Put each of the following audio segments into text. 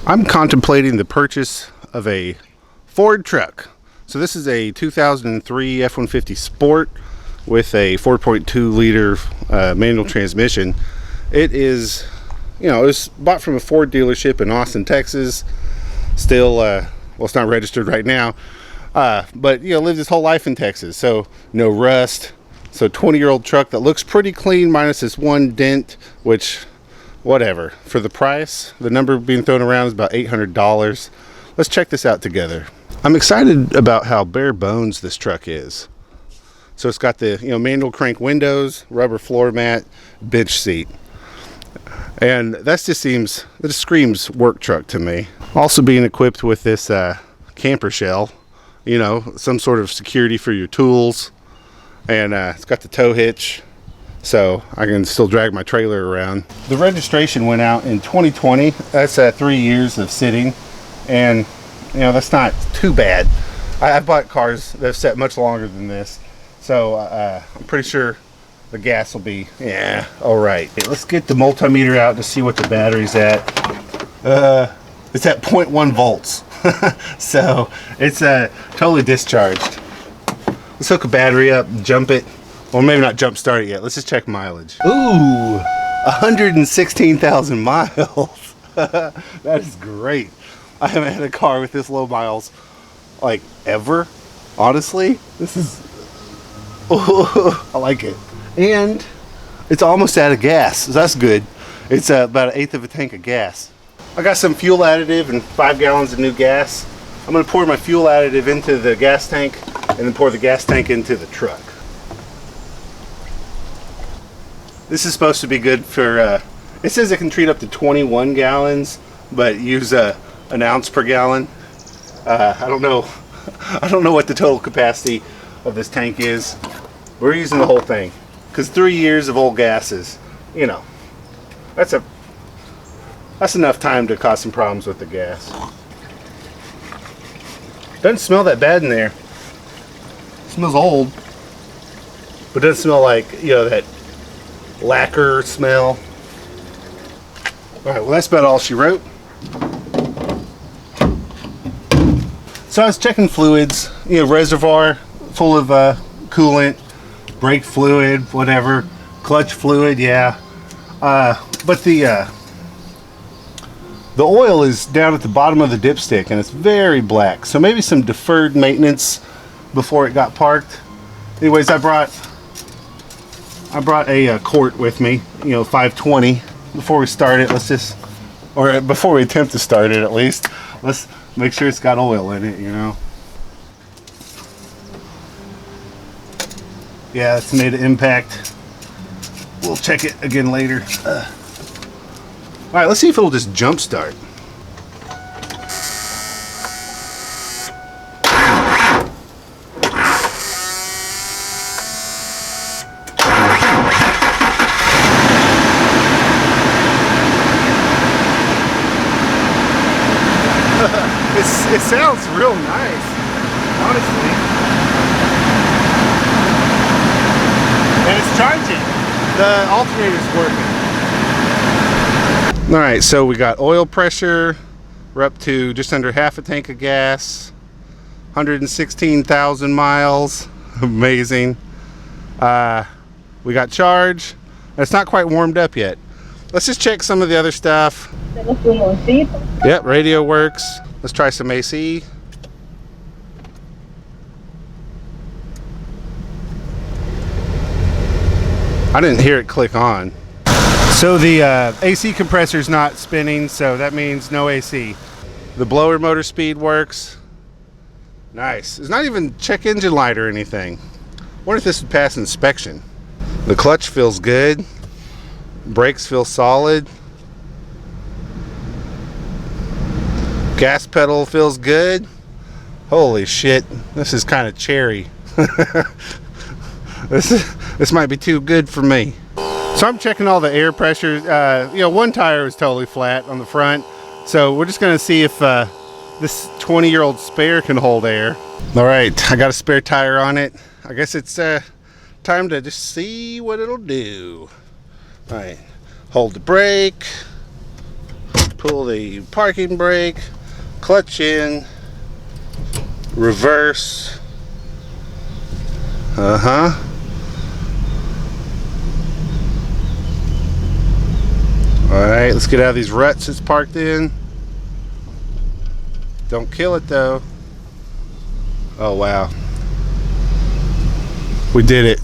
I'm contemplating the purchase of a Ford truck. So this is a 2003 F-150 Sport with a 4.2 liter manual transmission. It is, it was bought from a Ford dealership in Austin, Texas. Still, well, it's not registered right now, but lived his whole life in Texas, so no rust. So 20-year-old truck that looks pretty clean, minus this one dent, which, whatever. For the price, the number being thrown around is about $800. Let's check this out together. I'm excited about how bare bones this truck is. So it's got the manual crank windows, rubber floor mat, bench seat, and it just screams work truck to me. Also being equipped with this camper shell, some sort of security for your tools, and it's got the tow hitch, so I can still drag my trailer around. The registration went out in 2020. That's 3 years of sitting, and that's not too bad. I've bought cars that have sat much longer than this, so I'm pretty sure the gas will be all right. Okay, let's get the multimeter out to see what the battery's at. It's at 0.1 volts, so it's totally discharged. Let's hook a battery up, jump it. Well, maybe not jump start it yet. Let's just check mileage. Ooh, 116,000 miles. That is great. I haven't had a car with this low miles like ever. Honestly, this is, I like it. And it's almost out of gas, so that's good. It's about 1/8 of a tank of gas. I got some fuel additive and 5 gallons of new gas. I'm gonna pour my fuel additive into the gas tank and then pour the gas tank into the truck. This is supposed to be good for, it says it can treat up to 21 gallons, but use an ounce per gallon. I don't know what the total capacity of this tank is. We're using the whole thing, because 3 years of old gases, that's enough time to cause some problems with the gas. Doesn't smell that bad in there. It smells old, but doesn't smell like that lacquer smell. All right, well, that's about all she wrote. So I was checking fluids, reservoir full of coolant, brake fluid, whatever, clutch fluid, yeah. But the oil is down at the bottom of the dipstick and it's very black. So maybe some deferred maintenance before it got parked. Anyways, I brought a quart with me, 520. Before we start it, before we attempt to start it at least, let's make sure it's got oil in it, Yeah, it's made an impact. We'll check it again later. All right, let's see if it'll just jump start. It sounds real nice, honestly. And it's charging. The alternator's working. All right, so we got oil pressure. We're up to just under half a tank of gas. 116,000 miles. Amazing. We got charge. It's not quite warmed up yet. Let's just check some of the other stuff. Yep, radio works. Let's try some AC. I didn't hear it click on. So the AC compressor's not spinning, so that means no AC. The blower motor speed works. Nice. There's not even check engine light or anything. Wonder if this would pass inspection. The clutch feels good. Brakes feel solid. Gas pedal feels good. Holy shit, this is kind of cherry. This might be too good for me. So I'm checking all the air pressure. One tire was totally flat on the front, so we're just gonna see if this 20-year-old spare can hold air. All right, I got a spare tire on it. I guess it's time to just see what it'll do. All right, hold the brake, Pull the parking brake, clutch in, reverse. Alright, let's get out of these ruts it's parked in. Don't kill it though. Oh wow. We did it.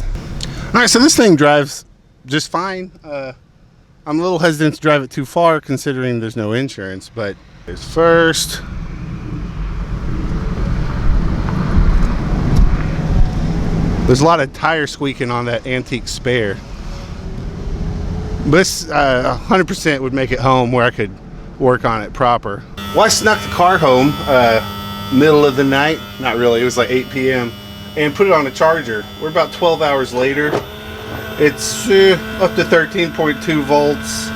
Alright, so this thing drives just fine. I'm a little hesitant to drive it too far considering there's no insurance, but there's first. There's a lot of tire squeaking on that antique spare. This 100% would make it home where I could work on it proper. Well, I snuck the car home middle of the night. Not really, it was like 8 p.m. and put it on a charger. We're about 12 hours later. It's up to 13.2 volts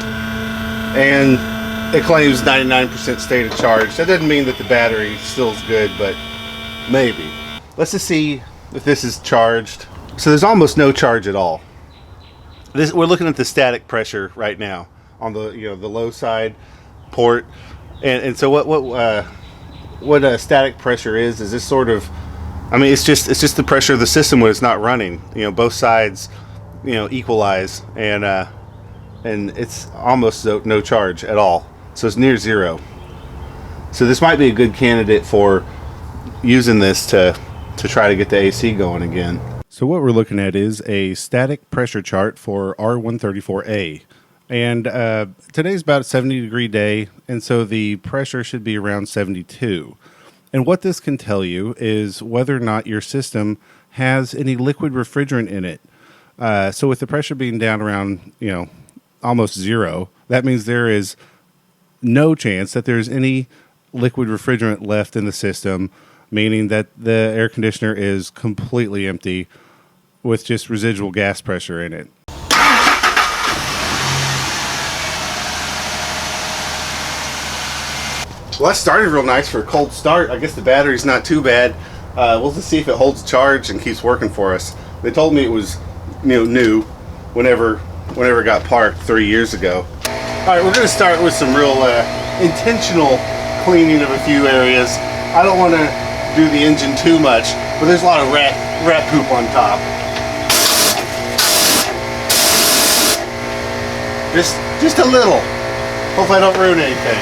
and it claims 99% state of charge. That doesn't mean that the battery still is good, but maybe. Let's just see if this is charged. So there's almost no charge at all. We're looking at the static pressure right now on the the low side port, and so what static pressure is this sort of, I mean, it's just the pressure of the system when it's not running. Both sides equalize, and it's almost no charge at all, so it's near zero. So this might be a good candidate for using this to try to get the AC going again. So what we're looking at is a static pressure chart for R134A. And today's about a 70-degree day, and so the pressure should be around 72. And what this can tell you is whether or not your system has any liquid refrigerant in it. So with the pressure being down around, almost zero, that means there is no chance that there's any liquid refrigerant left in the system, meaning that the air conditioner is completely empty with just residual gas pressure in it. Well, that started real nice for a cold start. I guess the battery's not too bad. We'll just see if it holds charge and keeps working for us. They told me it was new whenever it got parked 3 years ago. Alright, we're going to start with some real intentional cleaning of a few areas. I don't want to do the engine too much, but there's a lot of rat poop on top. Just a little. Hopefully I don't ruin anything.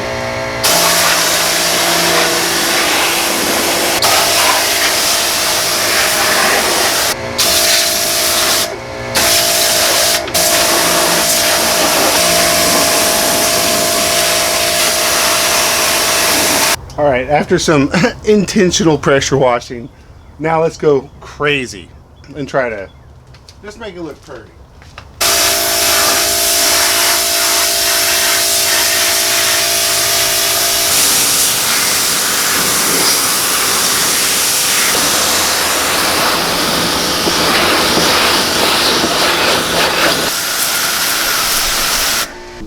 All right, after some intentional pressure washing, now let's go crazy and try to just make it look pretty.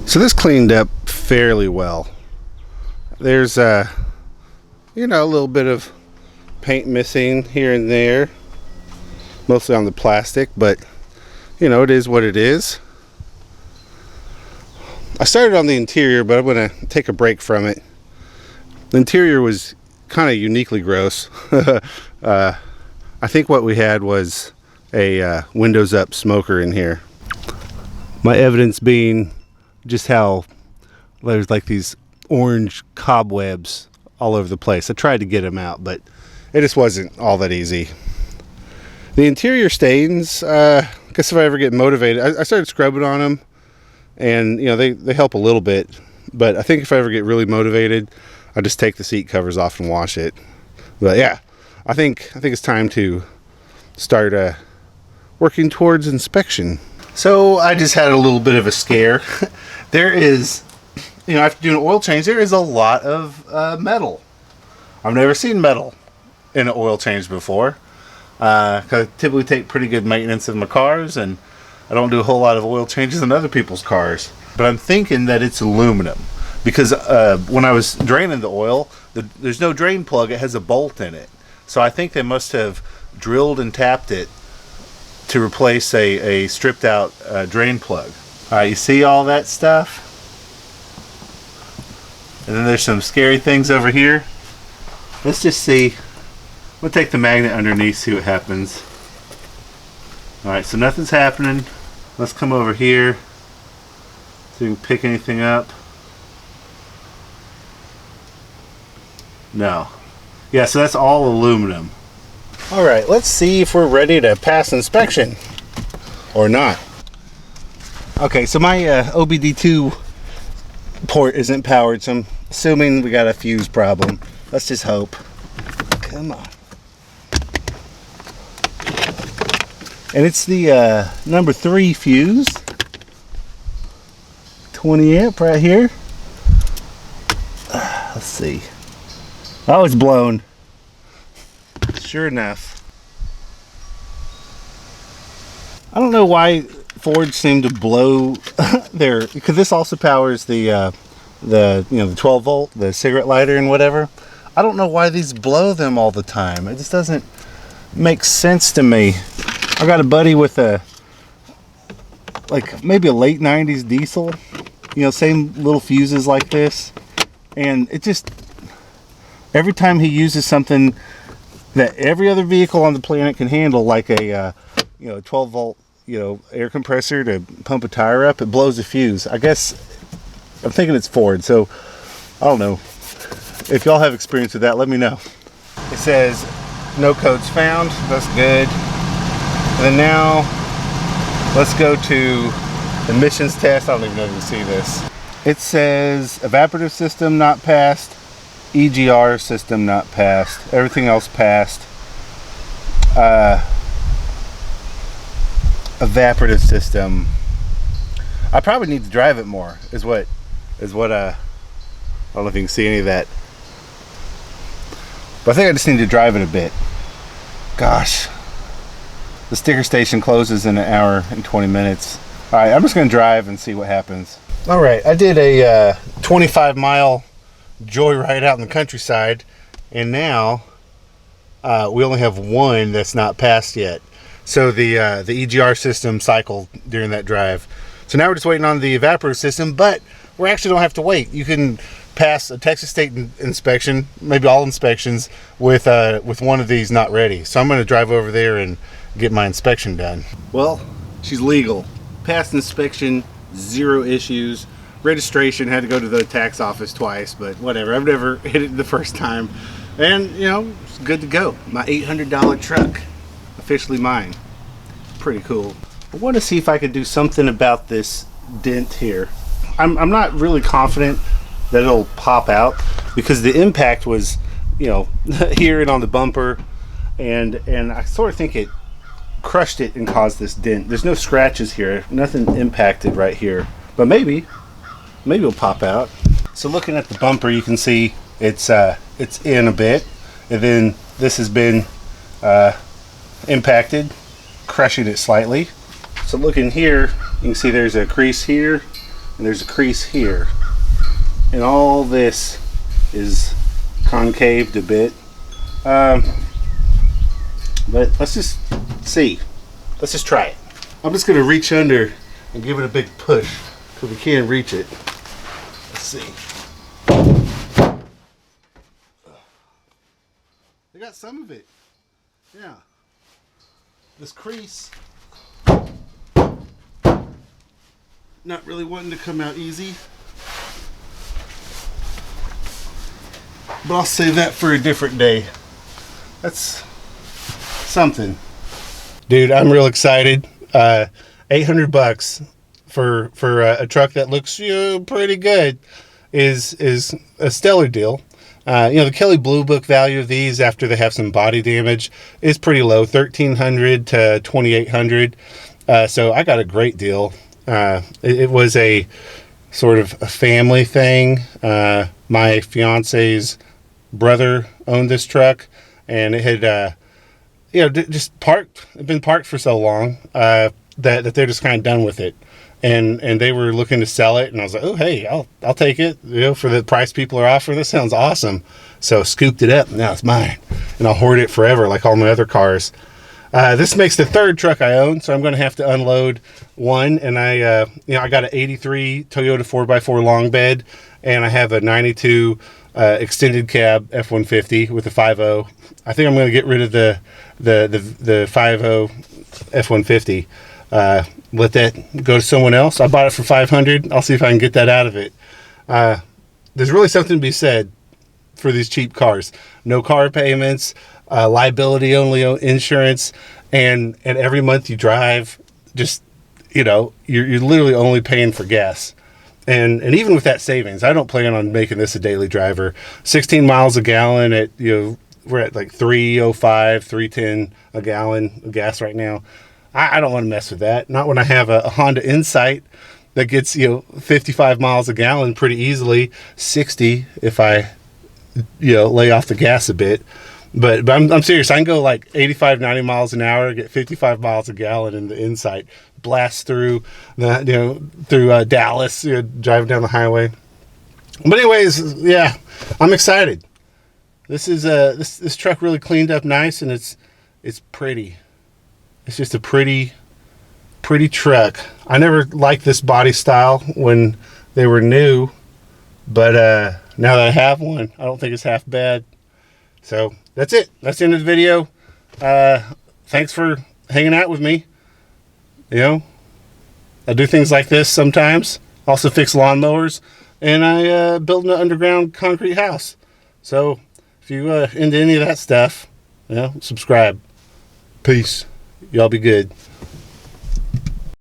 So this cleaned up fairly well. There's a little bit of paint missing here and there, mostly on the plastic, but it is what it is. I started on the interior, but I'm going to take a break from it. The interior was kind of uniquely gross. I think what we had was a windows up smoker in here. My evidence being just how there's like these orange cobwebs all over the place. I tried to get them out, but it just wasn't all that easy. The interior stains, I guess if I ever get motivated, I started scrubbing on them, and they help a little bit, but I think if I ever get really motivated, I just take the seat covers off and wash it. But yeah, I think it's time to start working towards inspection. So I just had a little bit of a scare. There is, after doing an oil change, there is a lot of metal. I've never seen metal in an oil change before. Because I typically take pretty good maintenance of my cars, and I don't do a whole lot of oil changes in other people's cars. But I'm thinking that it's aluminum, because when I was draining the oil, there's no drain plug. It has a bolt in it. So I think they must have drilled and tapped it to replace a stripped out drain plug. Alright, you see all that stuff? And then there's some scary things over here. Let's just see. We'll take the magnet underneath, see what happens. Alright, so nothing's happening. Let's come over here so we can pick anything up. No. Yeah, so that's all aluminum. Alright, let's see if we're ready to pass inspection. Or not. Okay, so my OBD2 port isn't powered, so I'm assuming we got a fuse problem. Let's just hope. Come on. And it's the number 3 fuse. 20 amp right here. Let's see. Oh, it's blown. Sure enough. I don't know why Ford seemed to blow their, because this also powers the 12 volt, the cigarette lighter and whatever. I don't know why these blow them all the time. It just doesn't make sense to me. I got a buddy with a, like maybe a late 90s diesel, same little fuses like this, and it just, every time he uses something that every other vehicle on the planet can handle, like a 12 volt air compressor to pump a tire up, it blows a fuse. I guess I'm thinking it's Ford, so I don't know. If y'all have experience with that, let me know. It says no codes found. That's good. And then now let's go to emissions test. I don't even know if you can see this. It says evaporative system not passed, EGR system not passed, everything else passed. Evaporative system, I probably need to drive it more, is what I don't know if you can see any of that, but I think I just need to drive it a bit. Gosh, the sticker station closes in an hour and 20 minutes. All right, I'm just gonna drive and see what happens. All right, I did a 25-mile joyride out in the countryside, and now we only have one that's not passed yet. So the EGR system cycled during that drive. So now we're just waiting on the evaporative system, but we actually don't have to wait. You can pass a Texas state inspection, maybe all inspections, with one of these not ready. So I'm going to drive over there and get my inspection done. Well, she's legal. Passed inspection, 0 issues. Registration, had to go to the tax office twice, but whatever. I've never hit it the first time. And, it's good to go. My $800 truck, officially mine. Pretty cool. I want to see if I could do something about this dent here. I'm not really confident that it'll pop out, because the impact was, here and on the bumper, and I sort of think it crushed it and caused this dent. There's no scratches here, nothing impacted right here, but maybe it'll pop out. So looking at the bumper, you can see it's in a bit, and then this has been impacted, crushing it slightly. So looking here, you can see there's a crease here and there's a crease here, and all this is concaved a bit, but let's just see. Let's just try it. I'm just going to reach under and give it a big push because we can't reach it. Let's see. I got some of it. Yeah. This crease, not really wanting to come out easy, but I'll save that for a different day. That's something. Dude, I'm real excited. $800 for a truck that looks pretty good is a stellar deal. The Kelley Blue Book value of these after they have some body damage is pretty low, $1,300 to $2,800. So I got a great deal. It was a sort of a family thing. My fiance's brother owned this truck, and it had just parked. It'd been parked for so long that they're just kind of done with it. And they were looking to sell it, and I was like, oh, hey, I'll take it, for the price people are offering. This sounds awesome. So scooped it up, and now it's mine, and I'll hoard it forever like all my other cars. This makes the third truck I own, so I'm going to have to unload one. And I got an 83 Toyota 4x4 long bed, and I have a 92 extended cab F150 with a 5.0. I think I'm going to get rid of the 5.0 F150. Let that go to someone else. I bought it for $500. I'll see if I can get that out of it. There's really something to be said for these cheap cars. No car payments, liability only insurance, and every month you drive, just, you're literally only paying for gas. And even with that savings, I don't plan on making this a daily driver. 16 miles a gallon at, we're at like 305, 310 a gallon of gas right now. I don't want to mess with that. Not when I have a Honda Insight that gets, 55 miles a gallon pretty easily, 60 if I, lay off the gas a bit. But I'm serious. I can go like 85, 90 miles an hour, get 55 miles a gallon in the Insight, blast through through Dallas, driving down the highway. But anyways, yeah, I'm excited. This is this truck really cleaned up nice, and it's pretty. It's just a pretty truck. I never liked this body style when they were new, but now that I have one, I don't think it's half bad. So that's it. That's the end of the video. Thanks for hanging out with me. I do things like this sometimes. Also fix lawnmowers, and I build an underground concrete house. So if you into any of that stuff, subscribe. Peace. Y'all be good.